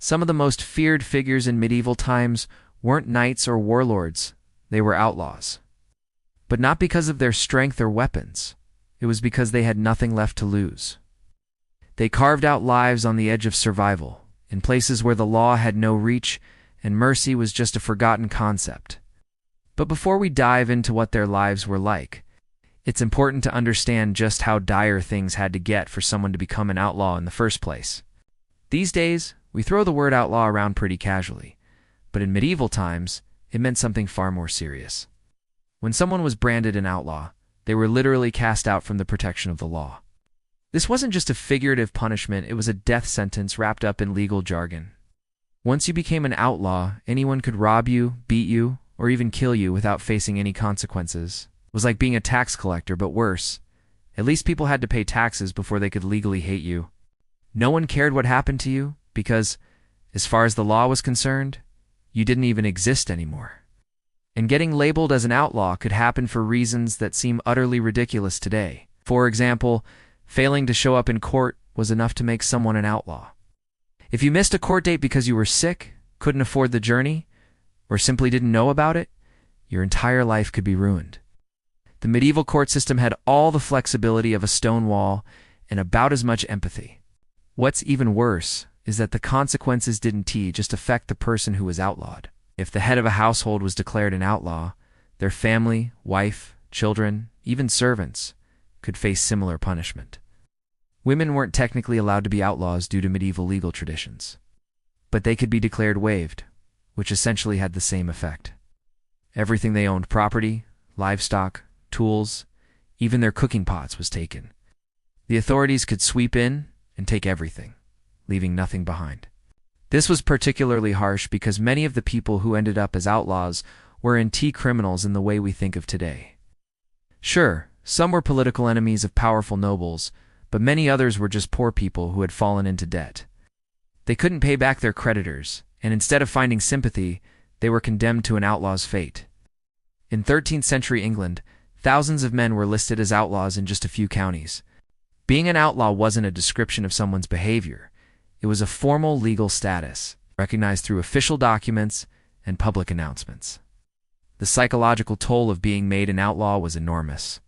Some of the most feared figures in medieval times weren't knights or warlords, they were outlaws. But not because of their strength or weapons. It was because they had nothing left to lose. They carved out lives on the edge of survival, in places where the law had no reach and mercy was just a forgotten concept. But before we dive into what their lives were like, it's important to understand just how dire things had to get for someone to become an outlaw in the first place. These days, we throw the word outlaw around pretty casually, but in medieval times, it meant something far more serious. When someone was branded an outlaw, they were literally cast out from the protection of the law. This wasn't just a figurative punishment, it was a death sentence wrapped up in legal jargon. Once you became an outlaw, anyone could rob you, beat you, or even kill you without facing any consequences. It was like being a tax collector, but worse. At least people had to pay taxes before they could legally hate you. No one cared what happened to you because, as far as the law was concerned, you didn't even exist anymore. And getting labeled as an outlaw could happen for reasons that seem utterly ridiculous today. For example, failing to show up in court was enough to make someone an outlaw. If you missed a court date because you were sick, couldn't afford the journey, or simply didn't know about it, your entire life could be ruined. The medieval court system had all the flexibility of a stone wall and about as much empathy. What's even worse is that the consequences didn't just affect the person who was outlawed. If the head of a household was declared an outlaw, their family, wife, children, even servants could face similar punishment. Women weren't technically allowed to be outlaws due to medieval legal traditions, but they could be declared waived, which essentially had the same effect. Everything they owned, property, livestock, tools, even their cooking pots, was taken. The authorities could sweep in and take everything, leaving nothing behind. This was particularly harsh because many of the people who ended up as outlaws were criminals in the way we think of today. Sure, some were political enemies of powerful nobles, but many others were just poor people who had fallen into debt. They couldn't pay back their creditors, and instead of finding sympathy, they were condemned to an outlaw's fate. In 13th century England, thousands of men were listed as outlaws in just a few counties. Being an outlaw wasn't a description of someone's behavior. It was a formal legal status, recognized through official documents and public announcements. The psychological toll of being made an outlaw was enormous.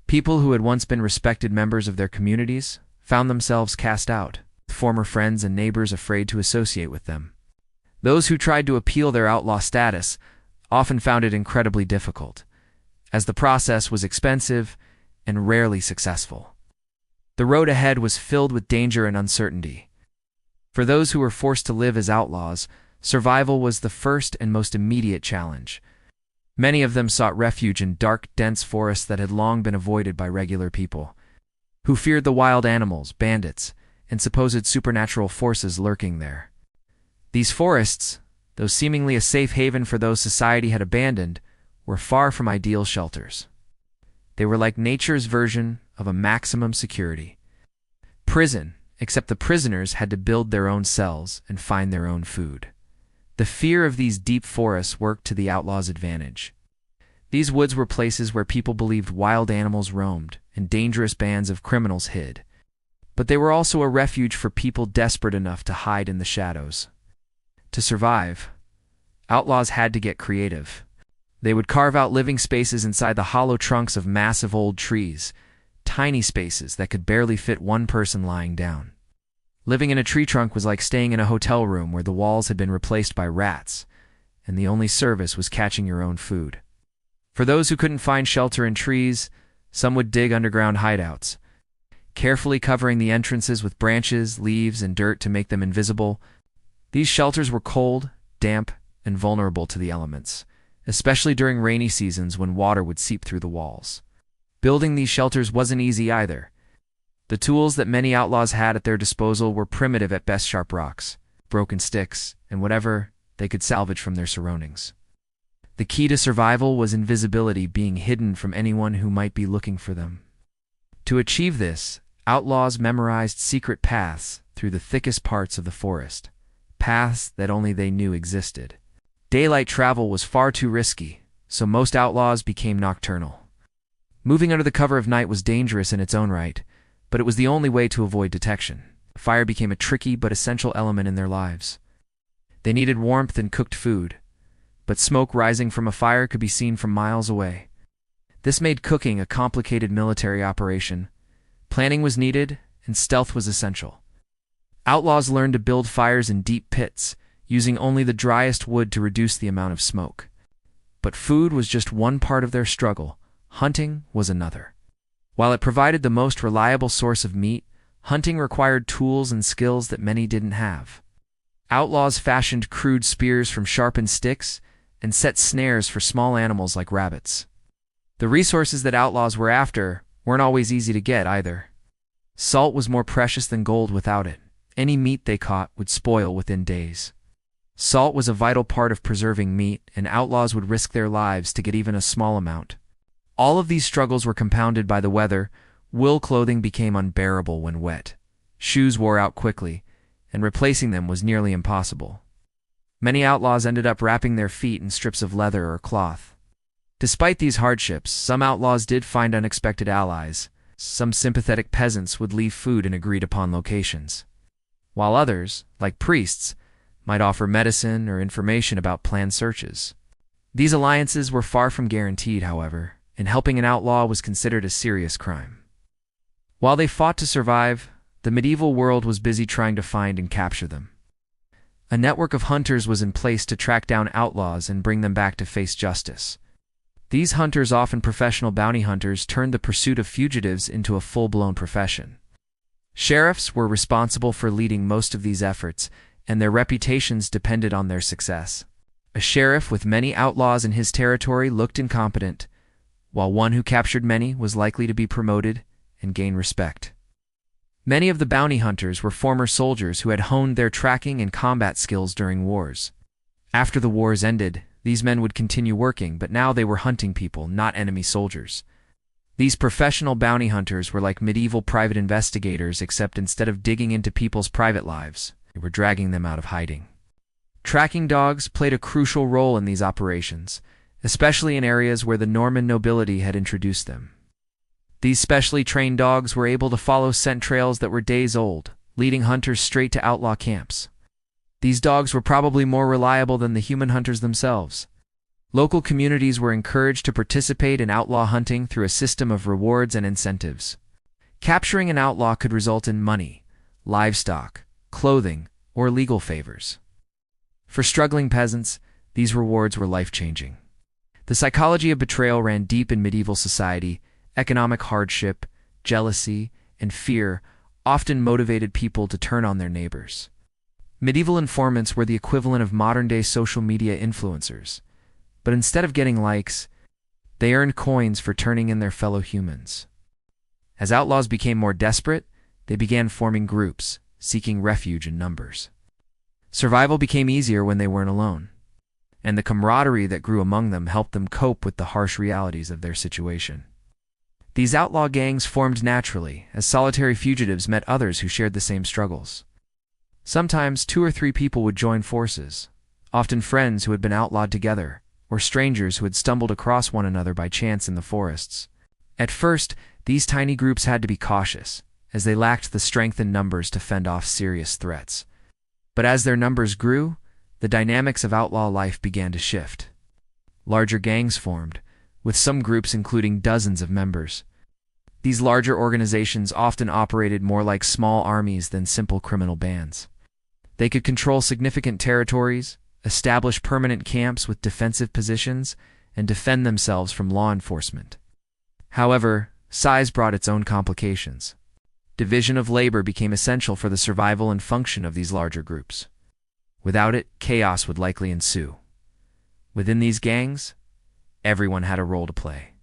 People who had once been respected members of their communities found themselves cast out, former friends and neighbors afraid to associate with them. Those who tried to appeal their outlaw status often found it incredibly difficult, as the process was expensive and rarely successful. The road ahead was filled with danger and uncertainty. For those who were forced to live as outlaws, survival was the first and most immediate challenge. Many of them sought refuge in dark, dense forests that had long been avoided by regular people, who feared the wild animals, bandits, and supposed supernatural forces lurking there. These forests, though seemingly a safe haven for those society had abandoned, were far from ideal shelters. They were like nature's version of a maximum security prison, except the prisoners had to build their own cells and find their own food. The fear of these deep forests worked to the outlaws' advantage. These woods were places where people believed wild animals roamed and dangerous bands of criminals hid. But they were also a refuge for people desperate enough to hide in the shadows. To survive, outlaws had to get creative. They would carve out living spaces inside the hollow trunks of massive old trees, tiny spaces that could barely fit one person lying down. Living in a tree trunk was like staying in a hotel room where the walls had been replaced by rats, and the only service was catching your own food. For those who couldn't find shelter in trees, some would dig underground hideouts, carefully covering the entrances with branches, leaves, and dirt to make them invisible. These shelters were cold, damp, and vulnerable to the elements, especially during rainy seasons when water would seep through the walls. Building these shelters wasn't easy either. The tools that many outlaws had at their disposal were primitive at best: sharp rocks, broken sticks, and whatever they could salvage from their surroundings. The key to survival was invisibility, being hidden from anyone who might be looking for them. To achieve this, outlaws memorized secret paths through the thickest parts of the forest, paths that only they knew existed. Daylight travel was far too risky, so most outlaws became nocturnal. Moving under the cover of night was dangerous in its own right, but it was the only way to avoid detection. Fire became a tricky but essential element in their lives. They needed warmth and cooked food, but smoke rising from a fire could be seen from miles away. This made cooking a complicated military operation. Planning was needed, and stealth was essential. Outlaws learned to build fires in deep pits, using only the driest wood to reduce the amount of smoke. But food was just one part of their struggle. Hunting was another. While it provided the most reliable source of meat, hunting required tools and skills that many didn't have. Outlaws fashioned crude spears from sharpened sticks and set snares for small animals like rabbits. The resources that outlaws were after weren't always easy to get either. Salt was more precious than gold without it. Any meat they caught would spoil within days. Salt was a vital part of preserving meat, and outlaws would risk their lives to get even a small amount. All of these struggles were compounded by the weather. Wool clothing became unbearable when wet. Shoes wore out quickly, and replacing them was nearly impossible. Many outlaws ended up wrapping their feet in strips of leather or cloth. Despite these hardships, some outlaws did find unexpected allies. Some sympathetic peasants would leave food in agreed-upon locations, while others, like priests, might offer medicine or information about planned searches. These alliances were far from guaranteed, however, and helping an outlaw was considered a serious crime. While they fought to survive, the medieval world was busy trying to find and capture them. A network of hunters was in place to track down outlaws and bring them back to face justice. These hunters, often professional bounty hunters, turned the pursuit of fugitives into a full-blown profession. Sheriffs were responsible for leading most of these efforts, and their reputations depended on their success. A sheriff with many outlaws in his territory looked incompetent, while one who captured many was likely to be promoted and gain respect. Many of the bounty hunters were former soldiers who had honed their tracking and combat skills during wars. After the wars ended, these men would continue working, but now they were hunting people, not enemy soldiers. These professional bounty hunters were like medieval private investigators, except instead of digging into people's private lives, they were dragging them out of hiding. Tracking dogs played a crucial role in these operations, especially in areas where the Norman nobility had introduced them. These specially trained dogs were able to follow scent trails that were days old, leading hunters straight to outlaw camps. These dogs were probably more reliable than the human hunters themselves. Local communities were encouraged to participate in outlaw hunting through a system of rewards and incentives. Capturing an outlaw could result in money, livestock, clothing, or legal favors. For struggling peasants, these rewards were life-changing. The psychology of betrayal ran deep in medieval society. Economic hardship, jealousy, and fear often motivated people to turn on their neighbors. Medieval informants were the equivalent of modern-day social media influencers, but instead of getting likes, they earned coins for turning in their fellow humans. As outlaws became more desperate, they began forming groups, seeking refuge in numbers. Survival became easier when they weren't alone, and the camaraderie that grew among them helped them cope with the harsh realities of their situation. These outlaw gangs formed naturally, as solitary fugitives met others who shared the same struggles. Sometimes 2 or 3 people would join forces, often friends who had been outlawed together, or strangers who had stumbled across one another by chance in the forests. At first, these tiny groups had to be cautious, as they lacked the strength in numbers to fend off serious threats. But as their numbers grew, the dynamics of outlaw life began to shift. Larger gangs formed, with some groups including dozens of members. These larger organizations often operated more like small armies than simple criminal bands. They could control significant territories, establish permanent camps with defensive positions, and defend themselves from law enforcement. However, size brought its own complications. Division of labor became essential for the survival and function of these larger groups. Without it, chaos would likely ensue. Within these gangs, everyone had a role to play.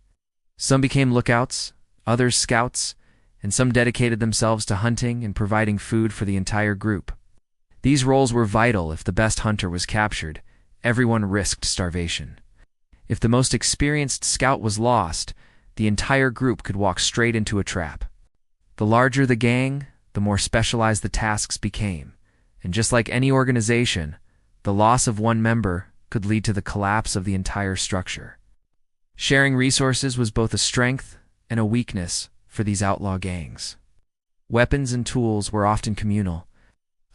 Some became lookouts, others scouts, and some dedicated themselves to hunting and providing food for the entire group. These roles were vital. If the best hunter was captured, everyone risked starvation. If the most experienced scout was lost, the entire group could walk straight into a trap. The larger the gang, the more specialized the tasks became, and just like any organization, the loss of one member could lead to the collapse of the entire structure. Sharing resources was both a strength and a weakness for these outlaw gangs. Weapons and tools were often communal.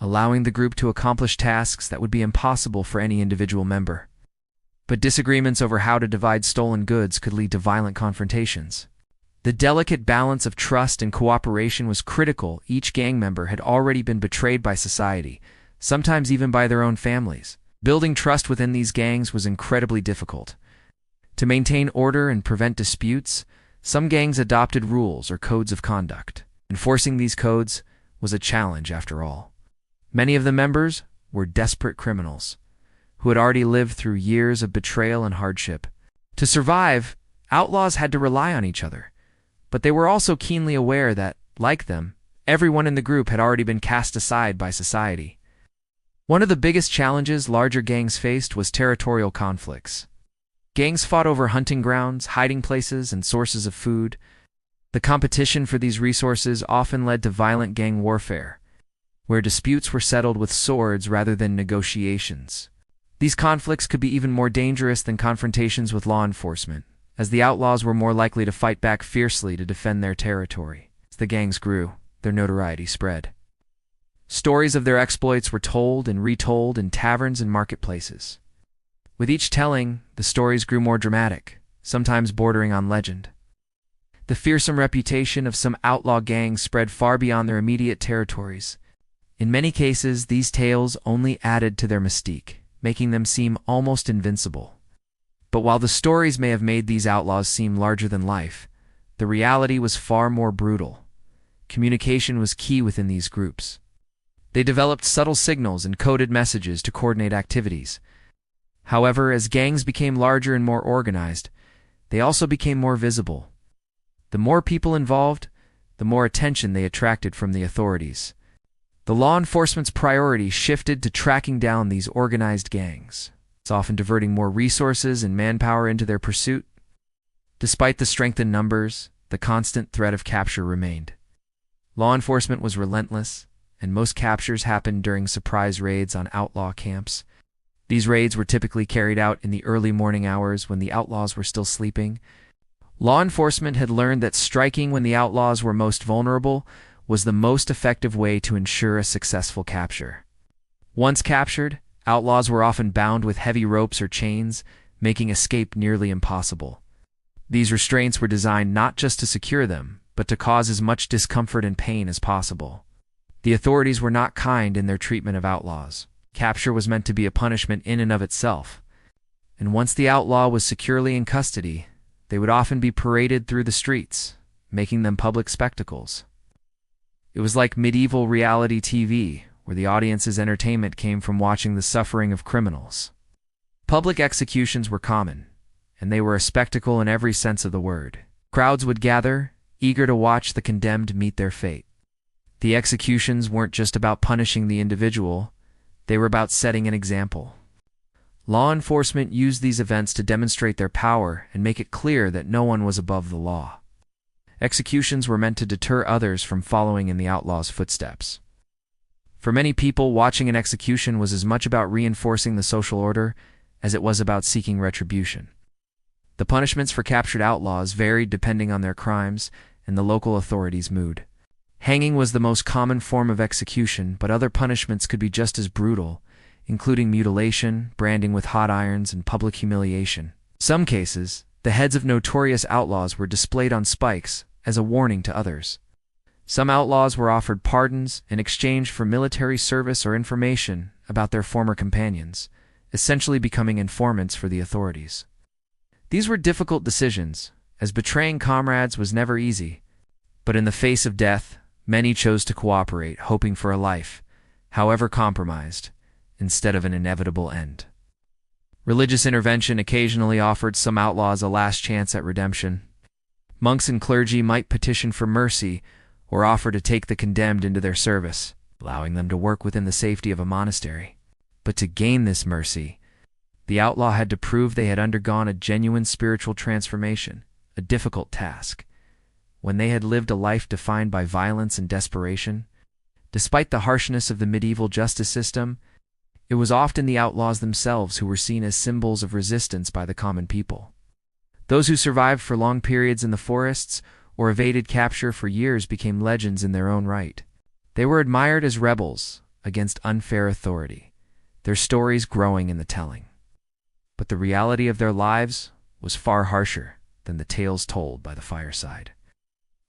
allowing the group to accomplish tasks that would be impossible for any individual member. But disagreements over how to divide stolen goods could lead to violent confrontations. The delicate balance of trust and cooperation was critical. Each gang member had already been betrayed by society, sometimes even by their own families. Building trust within these gangs was incredibly difficult. To maintain order and prevent disputes, some gangs adopted rules or codes of conduct. Enforcing these codes was a challenge after all. Many of the members were desperate criminals who had already lived through years of betrayal and hardship. To survive, outlaws had to rely on each other, but they were also keenly aware that, like them, everyone in the group had already been cast aside by society. One of the biggest challenges larger gangs faced was territorial conflicts. Gangs fought over hunting grounds, hiding places, and sources of food. The competition for these resources often led to violent gang warfare, where disputes were settled with swords rather than negotiations. These conflicts could be even more dangerous than confrontations with law enforcement, as the outlaws were more likely to fight back fiercely to defend their territory. As the gangs grew, their notoriety spread. Stories of their exploits were told and retold in taverns and marketplaces. With each telling, the stories grew more dramatic, sometimes bordering on legend. The fearsome reputation of some outlaw gangs spread far beyond their immediate territories. In many cases, these tales only added to their mystique, making them seem almost invincible. But while the stories may have made these outlaws seem larger than life, the reality was far more brutal. Communication was key within these groups. They developed subtle signals and coded messages to coordinate activities. However, as gangs became larger and more organized, they also became more visible. The more people involved, the more attention they attracted from the authorities. The law enforcement's priority shifted to tracking down these organized gangs, often diverting more resources and manpower into their pursuit. Despite the strength in numbers, the constant threat of capture remained. Law enforcement was relentless, and most captures happened during surprise raids on outlaw camps. These raids were typically carried out in the early morning hours when the outlaws were still sleeping. Law enforcement had learned that striking when the outlaws were most vulnerable was the most effective way to ensure a successful capture. Once captured, outlaws were often bound with heavy ropes or chains, making escape nearly impossible. These restraints were designed not just to secure them, but to cause as much discomfort and pain as possible. The authorities were not kind in their treatment of outlaws. Capture was meant to be a punishment in and of itself, and once the outlaw was securely in custody, they would often be paraded through the streets, making them public spectacles. It was like medieval reality TV, where the audience's entertainment came from watching the suffering of criminals. Public executions were common, and they were a spectacle in every sense of the word. Crowds would gather, eager to watch the condemned meet their fate. The executions weren't just about punishing the individual, they were about setting an example. Law enforcement used these events to demonstrate their power and make it clear that no one was above the law. Executions were meant to deter others from following in the outlaw's footsteps. For many people, watching an execution was as much about reinforcing the social order as it was about seeking retribution. The punishments for captured outlaws varied depending on their crimes and the local authorities' mood. Hanging was the most common form of execution, but other punishments could be just as brutal, including mutilation, branding with hot irons, and public humiliation. In some cases, the heads of notorious outlaws were displayed on spikes as a warning to others. Some outlaws were offered pardons in exchange for military service or information about their former companions, essentially becoming informants for the authorities. These were difficult decisions, as betraying comrades was never easy, but in the face of death, many chose to cooperate, hoping for a life, however compromised, instead of an inevitable end. Religious intervention occasionally offered some outlaws a last chance at redemption. Monks and clergy might petition for mercy or offer to take the condemned into their service, allowing them to work within the safety of a monastery. But to gain this mercy, the outlaw had to prove they had undergone a genuine spiritual transformation, a difficult task. When they had lived a life defined by violence and desperation, despite the harshness of the medieval justice system, it was often the outlaws themselves who were seen as symbols of resistance by the common people. Those who survived for long periods in the forests or evaded capture for years became legends in their own right. They were admired as rebels, against unfair authority, their stories growing in the telling. But the reality of their lives was far harsher than the tales told by the fireside.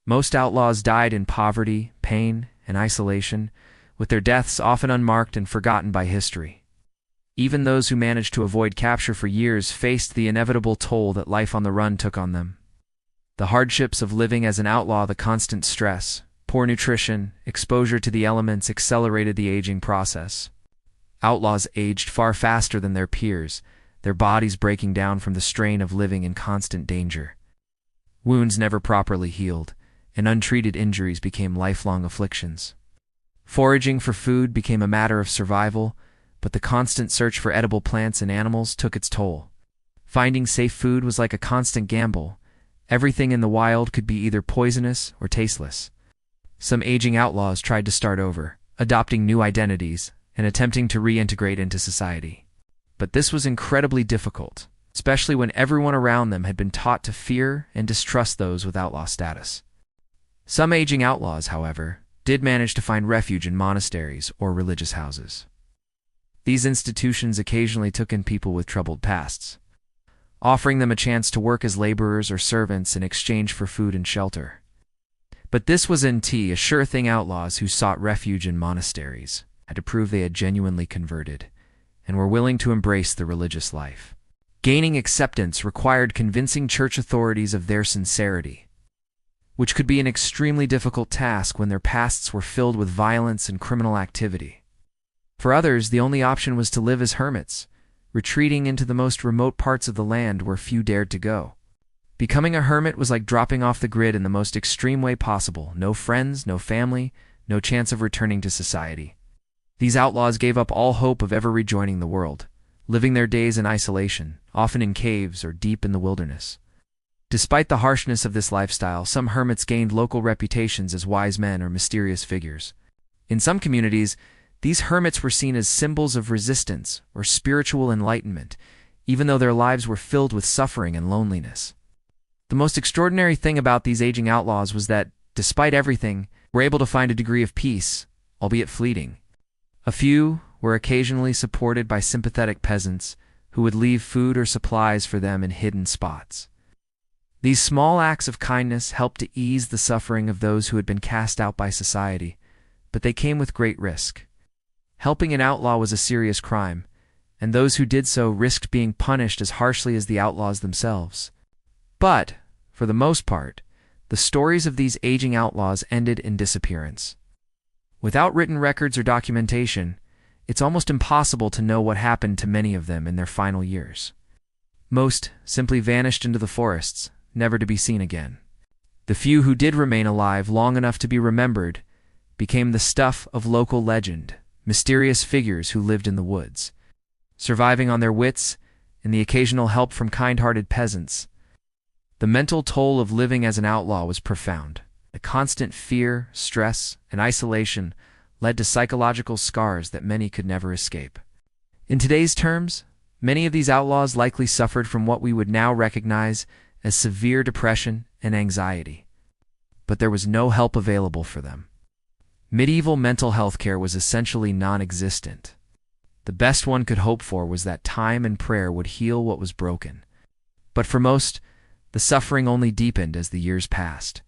Most outlaws died in poverty, pain, and isolation, with their deaths often unmarked and forgotten by history. Even those who managed to avoid capture for years faced the inevitable toll that life on the run took on them. The hardships of living as an outlaw, the constant stress, poor nutrition, exposure to the elements accelerated the aging process. Outlaws aged far faster than their peers, their bodies breaking down from the strain of living in constant danger. Wounds never properly healed, and untreated injuries became lifelong afflictions. Foraging for food became a matter of survival, but the constant search for edible plants and animals took its toll. Finding safe food was like a constant gamble. Everything in the wild could be either poisonous or tasteless. Some aging outlaws tried to start over, adopting new identities and attempting to reintegrate into society. But this was incredibly difficult, especially when everyone around them had been taught to fear and distrust those with outlaw status. Some aging outlaws, however, did manage to find refuge in monasteries or religious houses. These institutions occasionally took in people with troubled pasts, offering them a chance to work as laborers or servants in exchange for food and shelter. But this was a sure thing. Outlaws who sought refuge in monasteries had to prove they had genuinely converted and were willing to embrace the religious life. Gaining acceptance required convincing church authorities of their sincerity, which could be an extremely difficult task when their pasts were filled with violence and criminal activity. For others, the only option was to live as hermits, retreating into the most remote parts of the land where few dared to go. Becoming a hermit was like dropping off the grid in the most extreme way possible. No friends, no family, no chance of returning to society. These outlaws gave up all hope of ever rejoining the world, living their days in isolation, often in caves or deep in the wilderness. Despite the harshness of this lifestyle, some hermits gained local reputations as wise men or mysterious figures. In some communities, these hermits were seen as symbols of resistance or spiritual enlightenment, even though their lives were filled with suffering and loneliness. The most extraordinary thing about these aging outlaws was that, despite everything, were able to find a degree of peace, albeit fleeting. A few were occasionally supported by sympathetic peasants who would leave food or supplies for them in hidden spots. These small acts of kindness helped to ease the suffering of those who had been cast out by society, but they came with great risk. Helping an outlaw was a serious crime, and those who did so risked being punished as harshly as the outlaws themselves. But, for the most part, the stories of these aging outlaws ended in disappearance. Without written records or documentation, it's almost impossible to know what happened to many of them in their final years. Most simply vanished into the forests, never to be seen again. The few who did remain alive long enough to be remembered became the stuff of local legend, mysterious figures who lived in the woods, surviving on their wits and the occasional help from kind-hearted peasants. The mental toll of living as an outlaw was profound. The constant fear, stress, and isolation led to psychological scars that many could never escape. In today's terms, many of these outlaws likely suffered from what we would now recognize as severe depression and anxiety. But there was no help available for them. Medieval mental health care was essentially non-existent. The best one could hope for was that time and prayer would heal what was broken. But for most, the suffering only deepened as the years passed.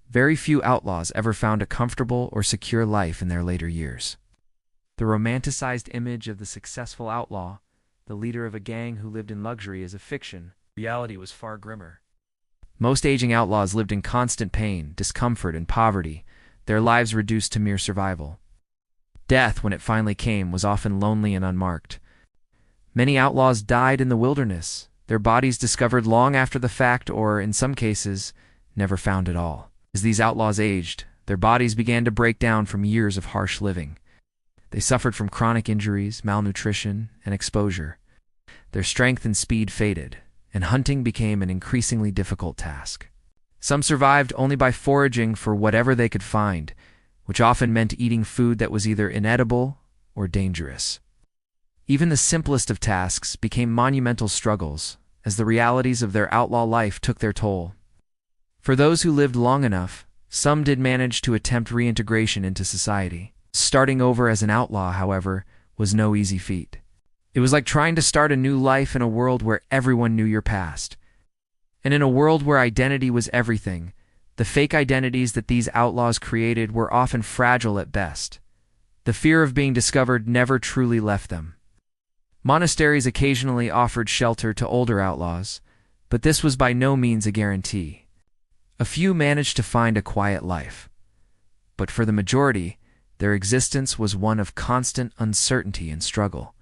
Very few outlaws ever found a comfortable or secure life in their later years. The romanticized image of the successful outlaw, the leader of a gang who lived in luxury, is a fiction. Reality was far grimmer. Most aging outlaws lived in constant pain, discomfort, and poverty, their lives reduced to mere survival. Death, when it finally came, was often lonely and unmarked. Many outlaws died in the wilderness, their bodies discovered long after the fact or, in some cases, never found at all. As these outlaws aged, their bodies began to break down from years of harsh living. They suffered from chronic injuries, malnutrition, and exposure. Their strength and speed faded, and hunting became an increasingly difficult task. Some survived only by foraging for whatever they could find, which often meant eating food that was either inedible or dangerous. Even the simplest of tasks became monumental struggles, as the realities of their outlaw life took their toll. For those who lived long enough, some did manage to attempt reintegration into society. Starting over as an outlaw, however, was no easy feat. It was like trying to start a new life in a world where everyone knew your past. And in a world where identity was everything, the fake identities that these outlaws created were often fragile at best. The fear of being discovered never truly left them. Monasteries occasionally offered shelter to older outlaws, but this was by no means a guarantee. A few managed to find a quiet life, but for the majority, their existence was one of constant uncertainty and struggle.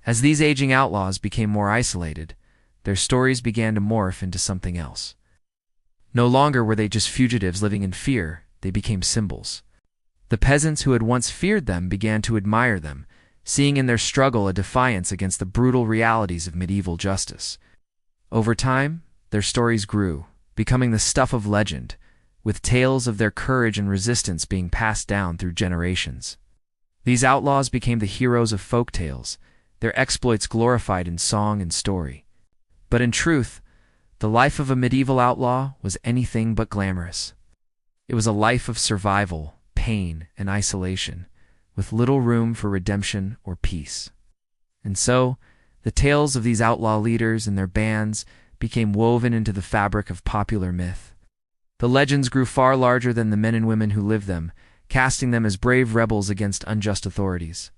As these aging outlaws became more isolated, their stories began to morph into something else. No longer were they just fugitives living in fear, they became symbols. The peasants who had once feared them began to admire them, seeing in their struggle a defiance against the brutal realities of medieval justice. Over time, their stories grew, becoming the stuff of legend, with tales of their courage and resistance being passed down through generations. These outlaws became the heroes of folk tales, their exploits glorified in song and story. But in truth, the life of a medieval outlaw was anything but glamorous. It was a life of survival, pain, and isolation, with little room for redemption or peace. And so, the tales of these outlaw leaders and their bands became woven into the fabric of popular myth. The legends grew far larger than the men and women who lived them, casting them as brave rebels against unjust authorities.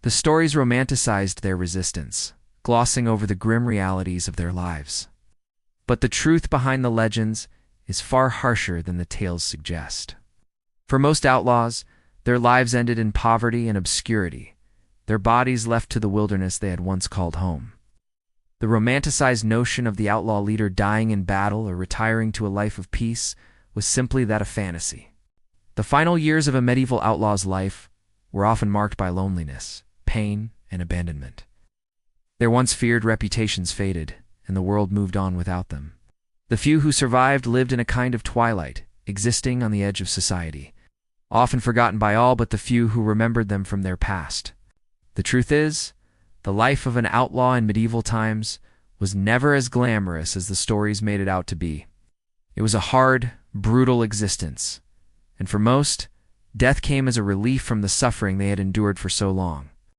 The stories romanticized their resistance, glossing over the grim realities of their lives. But the truth behind the legends is far harsher than the tales suggest. For most outlaws, their lives ended in poverty and obscurity, their bodies left to the wilderness they had once called home. The romanticized notion of the outlaw leader dying in battle or retiring to a life of peace was simply that of fantasy. The final years of a medieval outlaw's life were often marked by loneliness, pain, and abandonment. Their once feared reputations faded, and the world moved on without them. The few who survived lived in a kind of twilight, existing on the edge of society, often forgotten by all but the few who remembered them from their past. The truth is, the life of an outlaw in medieval times was never as glamorous as the stories made it out to be. It was a hard, brutal existence, and for most, death came as a relief from the suffering they had endured for so long.